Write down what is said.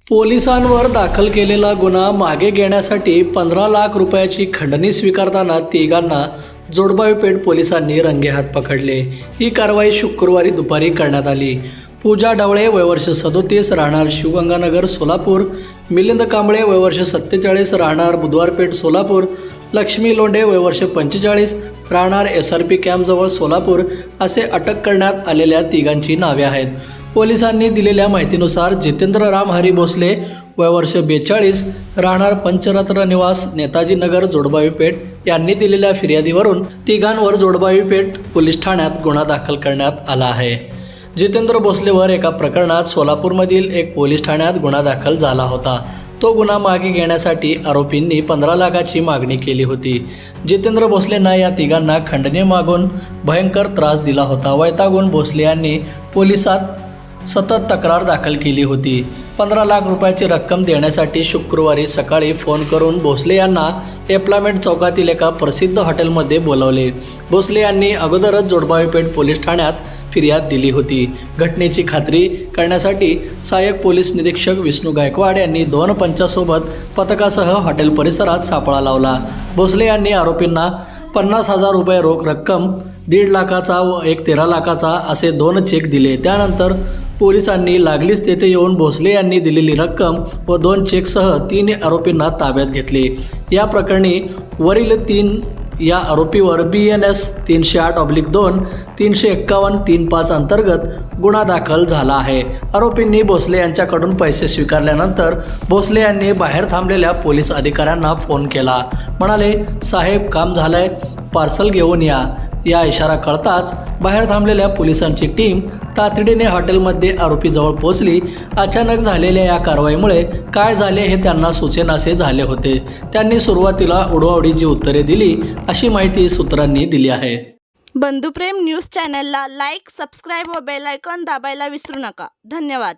पोलिसांवर दाखल केलेला गुन्हा मागे घेण्यासाठी 15 लाख रुपयाची खंडणी स्वीकारताना तिघांना जोडबावी पेठ पोलिसांनी रंगेहात पकडले। ही कारवाई शुक्रवारी दुपारी करण्यात आली। पूजा ढवळे वय वर्ष 37 राहणार शिवगंगानगर सोलापूर, मिलिंद कांबळे वय वर्ष 47 राहणार बुधवारपेठ सोलापूर, लक्ष्मी लोंढे वय वर्ष 45 राहणार SRP कॅम्पजवळ सोलापूर असे अटक करण्यात आलेल्या तिघांची नावे आहेत। पोलिसांनी दिलेल्या माहितीनुसार जितेंद्र राम हरी भोसले वय वर्ष 42 राहणार पंचरत्न निवास नेताजी नगर जोडबावी पेठ यांनी दिलेल्या फिर्यादीवरून तिघांवर जोडबावी पेठ पोलीस ठाण्यात गुन्हा दाखल करण्यात आला आहे। जितेंद्र भोसलेवर एका प्रकरणात सोलापूरमधील एक पोलीस ठाण्यात गुन्हा दाखल झाला होता। तो गुन्हा मागे घेण्यासाठी आरोपींनी 15 लाखाची मागणी केली होती। जितेंद्र भोसलेंना या तिघांना खंडणी मागून भयंकर त्रास दिला होता। वैतागून भोसले यांनी पोलिसात सतत तक्रार दाखल केली होती। 15 लाख रुपयाची रक्कम देण्यासाठी शुक्रवारी सकाळी फोन करून भोसले यांना एप्लामेंट चौकातील एका प्रसिद्ध हॉटेलमध्ये बोलावले। भोसले यांनी अगोदरच जोडबावी पेठ पोलीस ठाण्यात फिर्याद दिली होती। घटनेची खात्री करण्यासाठी सहाय्यक पोलीस निरीक्षक विष्णू गायकवाड यांनी 2 पंचांसोबत पथकासह हॉटेल परिसरात सापळा लावला। भोसले यांनी आरोपींना 50,000 रुपये रोख रक्कम, 1.5 लाखाचा व एक 13 लाखाचा असे 2 चेक दिले। त्यानंतर पोलिसांनी लागलीच तेथे येऊन भोसले यांनी दिलेली रक्कम व 2 चेकसह 3 आरोपींना ताब्यात घेतले। या प्रकरणी वरील 3 या आरोपीवर BNS 308/2, 351-35 अंतर्गत गुन्हा दाखल झाला आहे। आरोपींनी भोसले यांच्याकडून पैसे स्वीकारल्यानंतर भोसले यांनी बाहेर थांबलेल्या पोलीस अधिकाऱ्यांना फोन केला। म्हणाले, साहेब काम झालंय, पार्सल घेऊन या। या इशारा कळताच बाहेर थांबलेल्या पोलिसांची टीम तातडीने हॉटेलमध्ये आरोपीजवळ पोहोचली। अचानक झालेल्या या कारवाईमुळे काय झाले हे त्यांना सुचेनासे झाले होते। त्यांनी सुरुवातीला उडवाउडीची उत्तरे दिली अशी माहिती सूत्रांनी दिली आहे। बंधुप्रेम न्यूज चॅनलला लाईक, सबस्क्राईब व बेल आयकॉन दाबायला विसरू नका। धन्यवाद।